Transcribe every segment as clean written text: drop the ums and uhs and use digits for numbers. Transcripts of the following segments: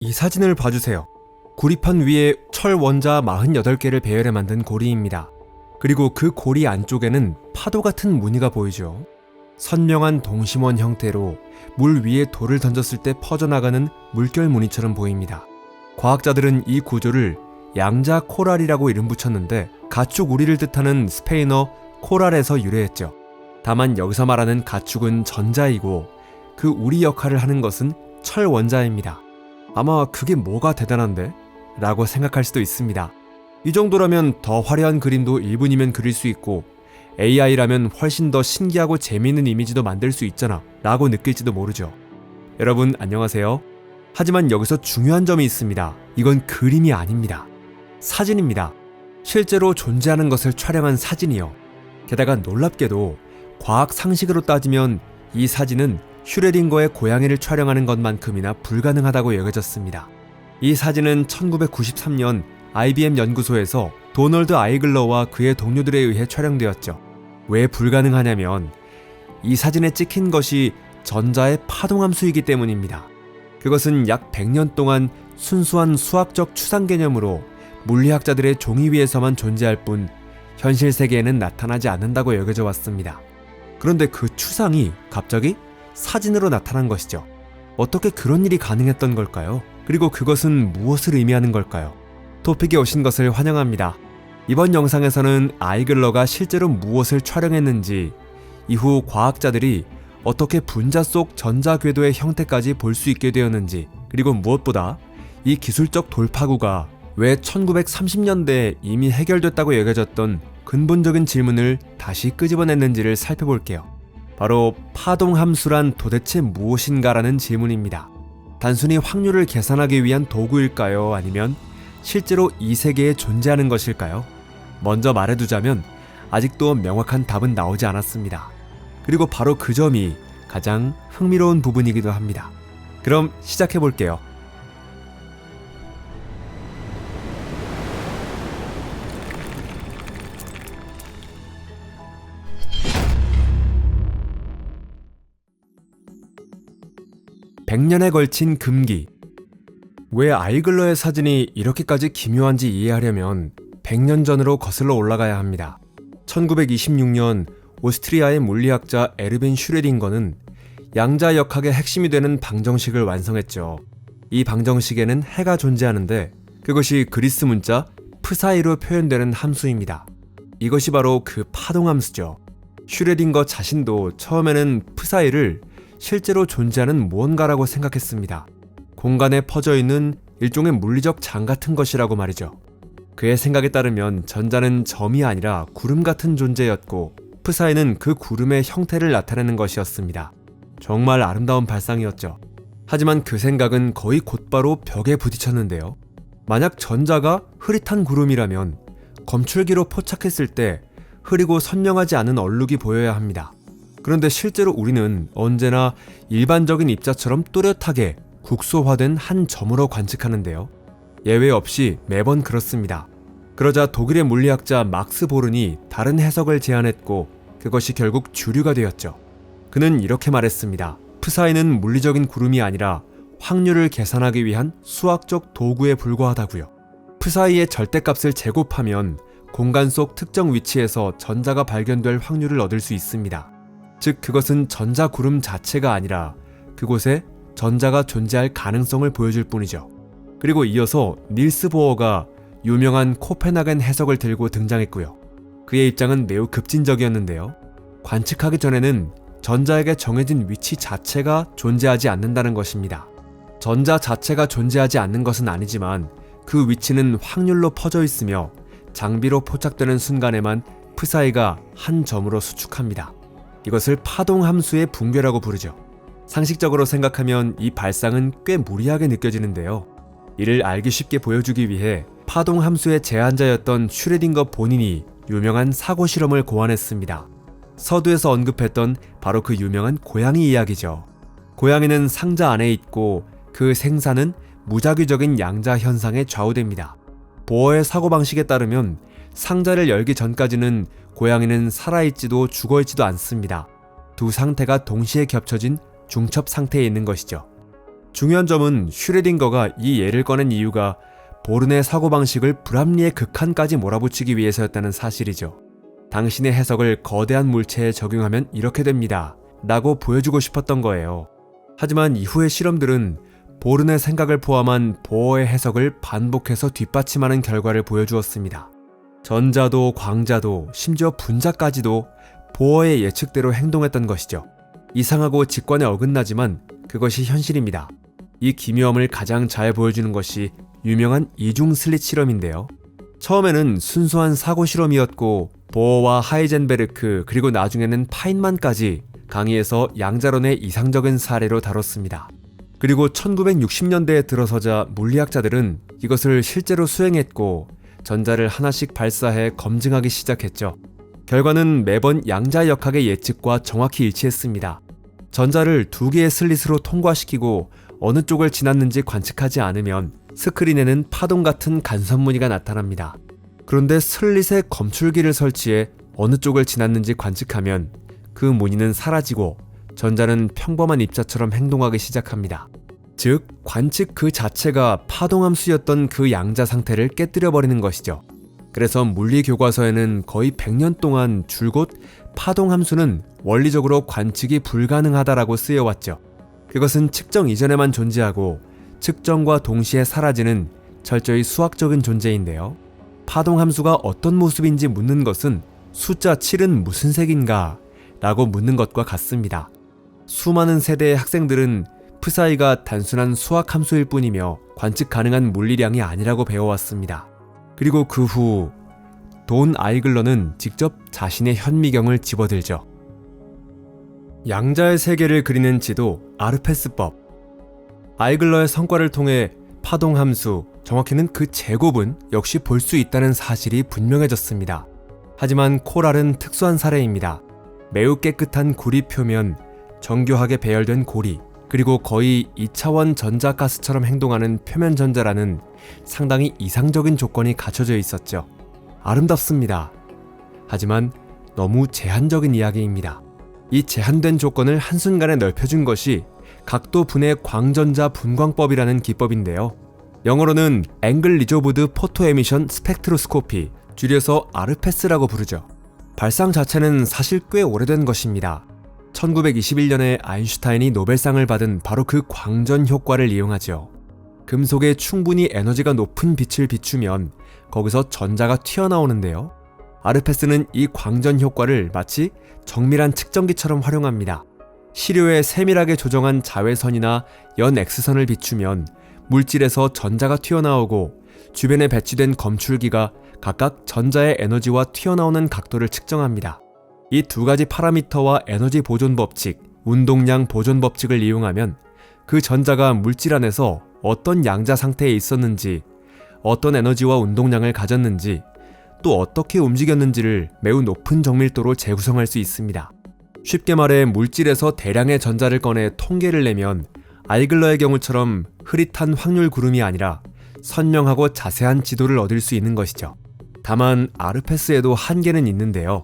이 사진을 봐주세요. 구리판 위에 철 원자 48개를 배열해 만든 고리입니다. 그리고 그 고리 안쪽에는 파도 같은 무늬가 보이죠. 선명한 동심원 형태로 물 위에 돌을 던졌을 때 퍼져나가는 물결 무늬처럼 보입니다. 과학자들은 이 구조를 양자 코랄이라고 이름 붙였는데 가축 우리를 뜻하는 스페인어 코랄에서 유래했죠. 다만 여기서 말하는 가축은 전자이고 그 우리 역할을 하는 것은 철 원자입니다. 아마 그게 뭐가 대단한데? 라고 생각할 수도 있습니다. 이 정도라면 더 화려한 그림도 1분이면 그릴 수 있고 AI라면 훨씬 더 신기하고 재미있는 이미지도 만들 수 있잖아 라고 느낄지도 모르죠. 여러분 안녕하세요. 하지만 여기서 중요한 점이 있습니다. 이건 그림이 아닙니다. 사진입니다. 실제로 존재하는 것을 촬영한 사진이요. 게다가 놀랍게도 과학 상식으로 따지면 이 사진은 슈레딩거의 고양이를 촬영하는 것만큼이나 불가능하다고 여겨졌습니다. 이 사진은 1993년 IBM 연구소에서 도널드 아이글러와 그의 동료들에 의해 촬영되었죠. 왜 불가능하냐면 이 사진에 찍힌 것이 전자의 파동함수이기 때문입니다. 그것은 약 100년 동안 순수한 수학적 추상 개념으로 물리학자들의 종이 위에서만 존재할 뿐 현실 세계에는 나타나지 않는다고 여겨져 왔습니다. 그런데 그 추상이 갑자기 사진으로 나타난 것이죠. 어떻게 그런 일이 가능했던 걸까요? 그리고 그것은 무엇을 의미하는 걸까요? 토픽에 오신 것을 환영합니다. 이번 영상에서는 아이글러가 실제로 무엇을 촬영했는지, 이후 과학자들이 어떻게 분자 속 전자 궤도의 형태까지 볼 수 있게 되었는지, 그리고 무엇보다 이 기술적 돌파구가 왜 1930년대에 이미 해결됐다고 여겨졌던 근본적인 질문을 다시 끄집어냈는지를 살펴볼게요. 바로 파동함수란 도대체 무엇인가라는 질문입니다. 단순히 확률을 계산하기 위한 도구일까요? 아니면 실제로 이 세계에 존재하는 것일까요? 먼저 말해두자면 아직도 명확한 답은 나오지 않았습니다. 그리고 바로 그 점이 가장 흥미로운 부분이기도 합니다. 그럼 시작해볼게요. (100년에) 걸친 금기. 왜 아이글러의 사진이 이렇게까지 기묘한지 이해하려면 100년 전으로 거슬러 올라가야 합니다. 1926년 오스트리아의 물리학자 에르빈 슈레딩거는 양자역학의 핵심이 되는 방정식을 완성했죠. 이 방정식에는 해가 존재하는데 그것이 그리스 문자 프사이로 표현되는 함수입니다. 이것이 바로 그 파동함수죠. 슈레딩거 자신도 처음에는 프사이를 실제로 존재하는 무언가라고 생각했습니다. 공간에 퍼져있는 일종의 물리적 장 같은 것이라고 말이죠. 그의 생각에 따르면 전자는 점이 아니라 구름 같은 존재였고 프사이는 그 구름의 형태를 나타내는 것이었습니다. 정말 아름다운 발상이었죠. 하지만 그 생각은 거의 곧바로 벽에 부딪혔는데요. 만약 전자가 흐릿한 구름이라면 검출기로 포착했을 때 흐리고 선명하지 않은 얼룩이 보여야 합니다. 그런데 실제로 우리는 언제나 일반적인 입자처럼 또렷하게 국소화된 한 점으로 관측하는데요. 예외 없이 매번 그렇습니다. 그러자 독일의 물리학자 막스 보른이 다른 해석을 제안했고 그것이 결국 주류가 되었죠. 그는 이렇게 말했습니다. 프사이는 물리적인 구름이 아니라 확률을 계산하기 위한 수학적 도구에 불과하다고요. 프사이의 절대값을 제곱하면 공간 속 특정 위치에서 전자가 발견될 확률을 얻을 수 있습니다. 즉 그것은 전자 구름 자체가 아니라 그곳에 전자가 존재할 가능성을 보여줄 뿐이죠. 그리고 이어서 닐스 보어가 유명한 코펜하겐 해석을 들고 등장했고요. 그의 입장은 매우 급진적이었는데요. 관측하기 전에는 전자에게 정해진 위치 자체가 존재하지 않는다는 것입니다. 전자 자체가 존재하지 않는 것은 아니지만 그 위치는 확률로 퍼져 있으며 장비로 포착되는 순간에만 프사이가 한 점으로 수축합니다. 이것을 파동함수의 붕괴라고 부르죠. 상식적으로 생각하면 이 발상은 꽤 무리하게 느껴지는데요. 이를 알기 쉽게 보여주기 위해 파동함수의 제안자였던 슈레딩거 본인이 유명한 사고 실험을 고안했습니다. 서두에서 언급했던 바로 그 유명한 고양이 이야기죠. 고양이는 상자 안에 있고 그 생사는 무작위적인 양자 현상에 좌우됩니다. 보어의 사고방식에 따르면 상자를 열기 전까지는 고양이는 살아있지도 죽어있지도 않습니다. 두 상태가 동시에 겹쳐진 중첩 상태에 있는 것이죠. 중요한 점은 슈레딩거가 이 예를 꺼낸 이유가 보른의 사고방식을 불합리의 극한까지 몰아붙이기 위해서였다는 사실이죠. 당신의 해석을 거대한 물체에 적용하면 이렇게 됩니다 라고 보여주고 싶었던 거예요. 하지만 이후의 실험들은 보른의 생각을 포함한 보어의 해석을 반복해서 뒷받침하는 결과를 보여주었습니다. 전자도 광자도 심지어 분자까지도 보어의 예측대로 행동했던 것이죠. 이상하고 직관에 어긋나지만 그것이 현실입니다. 이 기묘함을 가장 잘 보여주는 것이 유명한 이중 슬릿 실험인데요. 처음에는 순수한 사고 실험이었고 보어와 하이젠베르크 그리고 나중에는 파인만까지 강의에서 양자론의 이상적인 사례로 다뤘습니다. 그리고 1960년대에 들어서자 물리학자들은 이것을 실제로 수행했고 전자를 하나씩 발사해 검증하기 시작했죠. 결과는 매번 양자역학의 예측과 정확히 일치했습니다. 전자를 두 개의 슬릿으로 통과시키고 어느 쪽을 지났는지 관측하지 않으면 스크린에는 파동 같은 간선 무늬가 나타납니다. 그런데 슬릿에 검출기를 설치해 어느 쪽을 지났는지 관측하면 그 무늬는 사라지고 전자는 평범한 입자처럼 행동하기 시작합니다. 즉, 관측 그 자체가 파동함수였던 그 양자 상태를 깨뜨려버리는 것이죠. 그래서 물리 교과서에는 거의 100년 동안 줄곧 파동함수는 원리적으로 관측이 불가능하다라고 쓰여왔죠. 그것은 측정 이전에만 존재하고 측정과 동시에 사라지는 철저히 수학적인 존재인데요. 파동함수가 어떤 모습인지 묻는 것은 숫자 7은 무슨 색인가? 라고 묻는 것과 같습니다. 수많은 세대의 학생들은 프사이가 단순한 수학 함수일 뿐이며 관측 가능한 물리량이 아니라고 배워왔습니다. 그리고 그 후 돈 아이글러는 직접 자신의 현미경을 집어들죠. 양자의 세계를 그리는 지도 아르페스법. 아이글러의 성과를 통해 파동함수, 정확히는 그 제곱은 역시 볼 수 있다는 사실이 분명해졌습니다. 하지만 코랄은 특수한 사례입니다. 매우 깨끗한 구리 표면, 정교하게 배열된 고리, 그리고 거의 2차원 전자가스처럼 행동하는 표면 전자라는 상당히 이상적인 조건이 갖춰져 있었죠. 아름답습니다. 하지만 너무 제한적인 이야기입니다. 이 제한된 조건을 한순간에 넓혀준 것이 각도 분해 광전자 분광법이라는 기법인데요. 영어로는 앵글 리조브드 포토 에미션 스펙트로스코피, 줄여서 아르페스라고 부르죠. 발상 자체는 사실 꽤 오래된 것입니다. 1921년에 아인슈타인이 노벨상을 받은 바로 그 광전 효과를 이용하죠. 금속에 충분히 에너지가 높은 빛을 비추면 거기서 전자가 튀어나오는데요. 아르페스는 이 광전 효과를 마치 정밀한 측정기처럼 활용합니다. 시료에 세밀하게 조정한 자외선이나 연 X선을 비추면 물질에서 전자가 튀어나오고 주변에 배치된 검출기가 각각 전자의 에너지와 튀어나오는 각도를 측정합니다. 이 두 가지 파라미터와 에너지 보존 법칙, 운동량 보존 법칙을 이용하면 그 전자가 물질 안에서 어떤 양자 상태에 있었는지, 어떤 에너지와 운동량을 가졌는지, 또 어떻게 움직였는지를 매우 높은 정밀도로 재구성할 수 있습니다. 쉽게 말해 물질에서 대량의 전자를 꺼내 통계를 내면 아이글러의 경우처럼 흐릿한 확률 구름이 아니라 선명하고 자세한 지도를 얻을 수 있는 것이죠. 다만 아르페스에도 한계는 있는데요.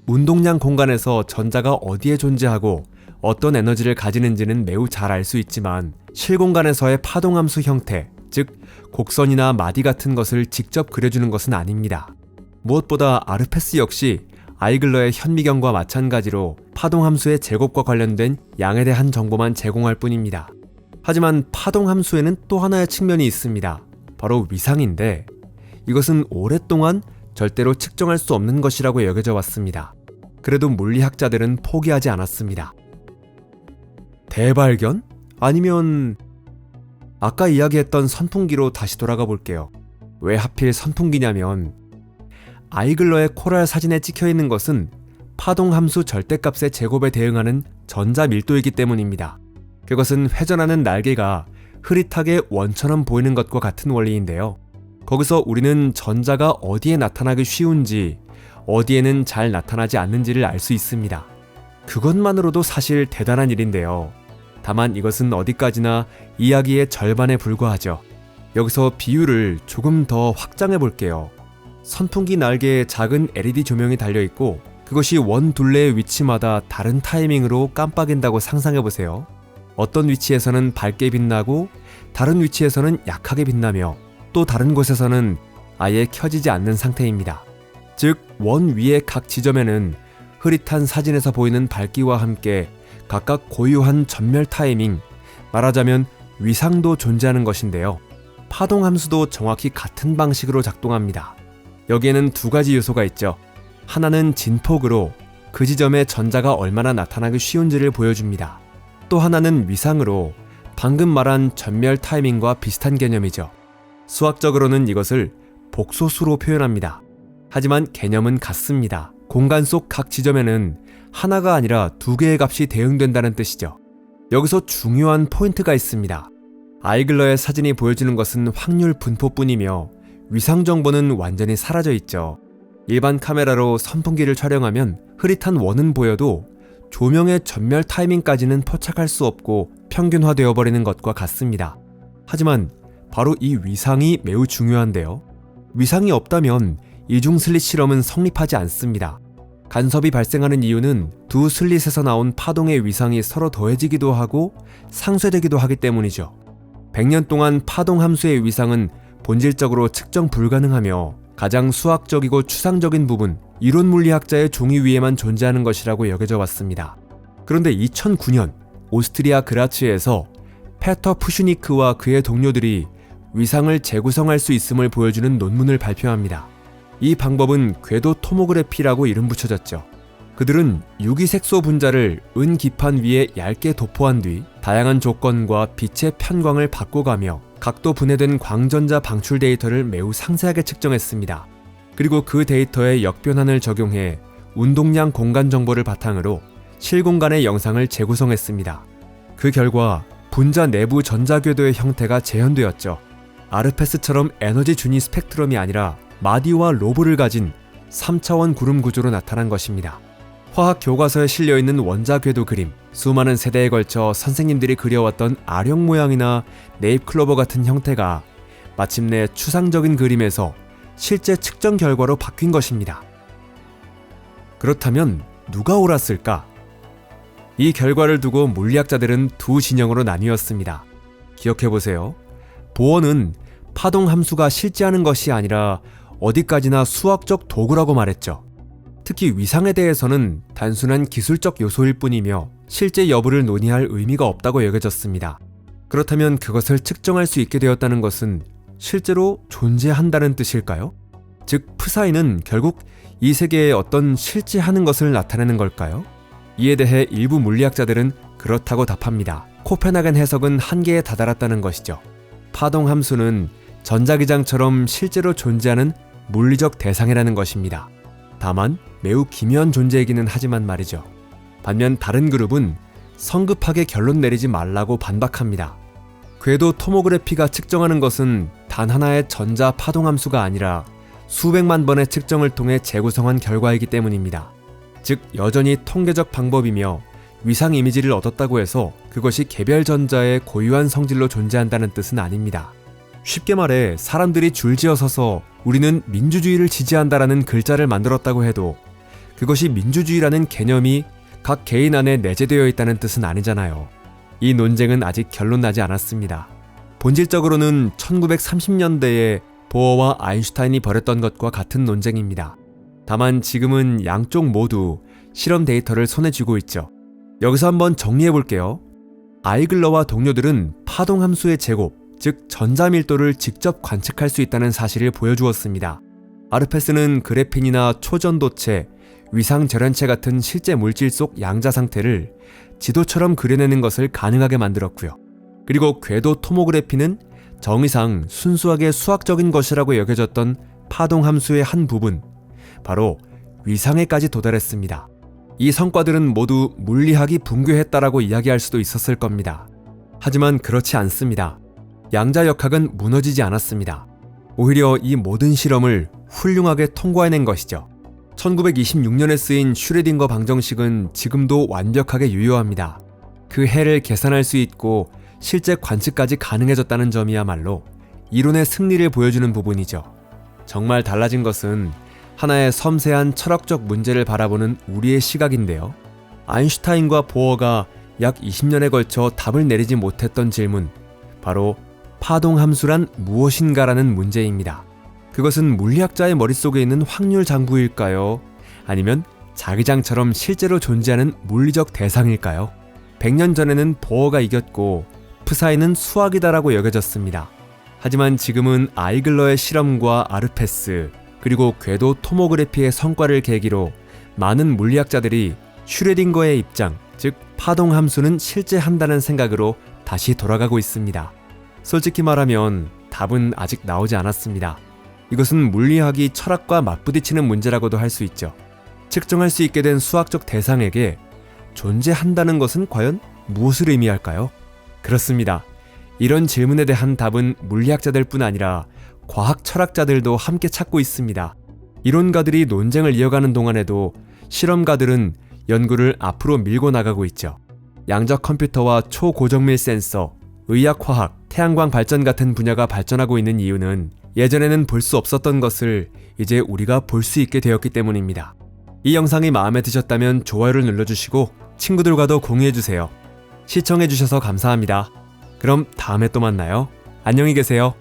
운동량 공간에서 전자가 어디에 존재하고 어떤 에너지를 가지는지는 매우 잘 알 수 있지만 실공간에서의 파동함수 형태, 즉 곡선이나 마디 같은 것을 직접 그려주는 것은 아닙니다. 무엇보다 아르페스 역시 아이글러의 현미경과 마찬가지로 파동함수의 제곱과 관련된 양에 대한 정보만 제공할 뿐입니다. 하지만 파동함수에는 또 하나의 측면이 있습니다. 바로 위상인데 이것은 오랫동안 절대로 측정할 수 없는 것이라고 여겨져 왔습니다. 그래도 물리학자들은 포기하지 않았습니다. 대발견? 아니면 아까 이야기했던 선풍기로 다시 돌아가 볼게요. 왜 하필 선풍기냐면 아이글러의 코랄 사진에 찍혀있는 것은 파동함수 절대값의 제곱에 대응하는 전자 밀도이기 때문입니다. 그것은 회전하는 날개가 흐릿하게 원처럼 보이는 것과 같은 원리인데요. 거기서 우리는 전자가 어디에 나타나기 쉬운지, 어디에는 잘 나타나지 않는지를 알 수 있습니다. 그것만으로도 사실 대단한 일인데요. 다만 이것은 어디까지나 이야기의 절반에 불과하죠. 여기서 비유를 조금 더 확장해 볼게요. 선풍기 날개에 작은 LED 조명이 달려있고 그것이 원 둘레의 위치마다 다른 타이밍으로 깜빡인다고 상상해 보세요. 어떤 위치에서는 밝게 빛나고 다른 위치에서는 약하게 빛나며 또 다른 곳에서는 아예 켜지지 않는 상태입니다. 즉, 원 위의 각 지점에는 흐릿한 사진에서 보이는 밝기와 함께 각각 고유한 전멸 타이밍, 말하자면 위상도 존재하는 것인데요. 파동 함수도 정확히 같은 방식으로 작동합니다. 여기에는 두 가지 요소가 있죠. 하나는 진폭으로 그 지점에 전자가 얼마나 나타나기 쉬운지를 보여줍니다. 또 하나는 위상으로 방금 말한 전멸 타이밍과 비슷한 개념이죠. 수학적으로는 이것을 복소수로 표현합니다. 하지만 개념은 같습니다. 공간 속 각 지점에는 하나가 아니라 두 개의 값이 대응된다는 뜻이죠. 여기서 중요한 포인트가 있습니다. 아이글러의 사진이 보여주는 것은 확률 분포뿐이며 위상 정보는 완전히 사라져 있죠. 일반 카메라로 선풍기를 촬영하면 흐릿한 원은 보여도 조명의 전멸 타이밍까지는 포착할 수 없고 평균화되어 버리는 것과 같습니다. 하지만 바로 이 위상이 매우 중요한데요. 위상이 없다면 이중 슬릿 실험은 성립하지 않습니다. 간섭이 발생하는 이유는 두 슬릿에서 나온 파동의 위상이 서로 더해지기도 하고 상쇄되기도 하기 때문이죠. 100년 동안 파동 함수의 위상은 본질적으로 측정 불가능하며 가장 수학적이고 추상적인 부분, 이론 물리학자의 종이 위에만 존재하는 것이라고 여겨져 왔습니다. 그런데 2009년 오스트리아 그라츠에서 페터 푸슈니크와 그의 동료들이 위상을 재구성할 수 있음을 보여주는 논문을 발표합니다. 이 방법은 궤도 토모그래피라고 이름 붙여졌죠. 그들은 유기색소 분자를 은기판 위에 얇게 도포한 뒤 다양한 조건과 빛의 편광을 바꿔가며 각도 분해된 광전자 방출 데이터를 매우 상세하게 측정했습니다. 그리고 그 데이터에 역변환을 적용해 운동량 공간 정보를 바탕으로 실공간의 영상을 재구성했습니다. 그 결과 분자 내부 전자궤도의 형태가 재현되었죠. 아르페스처럼 에너지 준위 스펙트럼이 아니라 마디와 로브를 가진 3차원 구름 구조로 나타난 것입니다. 화학 교과서에 실려있는 원자궤도 그림, 수많은 세대에 걸쳐 선생님들이 그려왔던 아령 모양이나 네잎클로버 같은 형태가 마침내 추상적인 그림에서 실제 측정 결과로 바뀐 것입니다. 그렇다면 누가 옳았을까? 이 결과를 두고 물리학자들은 두 진영으로 나뉘었습니다. 기억해보세요. 보어는 파동 함수가 실제하는 것이 아니라 어디까지나 수학적 도구라고 말했죠. 특히 위상에 대해서는 단순한 기술적 요소일 뿐이며 실제 여부를 논의할 의미가 없다고 여겨졌습니다. 그렇다면 그것을 측정할 수 있게 되었다는 것은 실제로 존재한다는 뜻일까요? 즉, 프사인은 결국 이 세계에 어떤 실제하는 것을 나타내는 걸까요? 이에 대해 일부 물리학자들은 그렇다고 답합니다. 코펜하겐 해석은 한계에 다다랐다는 것이죠. 파동 함수는 전자기장처럼 실제로 존재하는 물리적 대상이라는 것입니다. 다만 매우 기묘한 존재이기는 하지만 말이죠. 반면 다른 그룹은 성급하게 결론 내리지 말라고 반박합니다. 궤도 토모그래피가 측정하는 것은 단 하나의 전자 파동 함수가 아니라 수백만 번의 측정을 통해 재구성한 결과이기 때문입니다. 즉, 여전히 통계적 방법이며 위상 이미지를 얻었다고 해서 그것이 개별 전자의 고유한 성질로 존재한다는 뜻은 아닙니다. 쉽게 말해 사람들이 줄지어 서서 우리는 민주주의를 지지한다라는 글자를 만들었다고 해도 그것이 민주주의라는 개념이 각 개인 안에 내재되어 있다는 뜻은 아니잖아요. 이 논쟁은 아직 결론 나지 않았습니다. 본질적으로는 1930년대에 보어와 아인슈타인이 벌였던 것과 같은 논쟁입니다. 다만 지금은 양쪽 모두 실험 데이터를 손에 쥐고 있죠. 여기서 한번 정리해 볼게요. 아이글러와 동료들은 파동 함수의 제곱, 즉 전자밀도를 직접 관측할 수 있다는 사실을 보여주었습니다. 아르페스는 그래핀이나 초전도체, 위상절연체 같은 실제 물질 속 양자 상태를 지도처럼 그려내는 것을 가능하게 만들었고요. 그리고 궤도 토모그래피는 정의상 순수하게 수학적인 것이라고 여겨졌던 파동 함수의 한 부분, 바로 위상에까지 도달했습니다. 이 성과들은 모두 물리학이 붕괴했다라고 이야기할 수도 있었을 겁니다. 하지만 그렇지 않습니다. 양자역학은 무너지지 않았습니다. 오히려 이 모든 실험을 훌륭하게 통과해낸 것이죠. 1926년에 쓰인 슈레딩거 방정식은 지금도 완벽하게 유효합니다. 그 해를 계산할 수 있고 실제 관측까지 가능해졌다는 점이야말로 이론의 승리를 보여주는 부분이죠. 정말 달라진 것은 하나의 섬세한 철학적 문제를 바라보는 우리의 시각인데요. 아인슈타인과 보어가 약 20년에 걸쳐 답을 내리지 못했던 질문, 바로 파동함수란 무엇인가라는 문제입니다. 그것은 물리학자의 머릿속에 있는 확률 장부일까요? 아니면 자기장처럼 실제로 존재하는 물리적 대상일까요? 100년 전에는 보어가 이겼고 푸사이는 수학이다라고 여겨졌습니다. 하지만 지금은 아이글러의 실험과 아르페스, 그리고 궤도 토모그래피의 성과를 계기로 많은 물리학자들이 슈레딩거의 입장, 즉 파동함수는 실제 한다는 생각으로 다시 돌아가고 있습니다. 솔직히 말하면 답은 아직 나오지 않았습니다. 이것은 물리학이 철학과 맞부딪히는 문제라고도 할 수 있죠. 측정할 수 있게 된 수학적 대상에게 존재한다는 것은 과연 무엇을 의미할까요? 그렇습니다. 이런 질문에 대한 답은 물리학자들 뿐 아니라 과학 철학자들도 함께 찾고 있습니다. 이론가들이 논쟁을 이어가는 동안에도 실험가들은 연구를 앞으로 밀고 나가고 있죠. 양적 컴퓨터와 초고정밀 센서, 의학화학, 태양광 발전 같은 분야가 발전하고 있는 이유는 예전에는 볼 수 없었던 것을 이제 우리가 볼 수 있게 되었기 때문입니다. 이 영상이 마음에 드셨다면 좋아요를 눌러주시고 친구들과도 공유해주세요. 시청해주셔서 감사합니다. 그럼 다음에 또 만나요. 안녕히 계세요.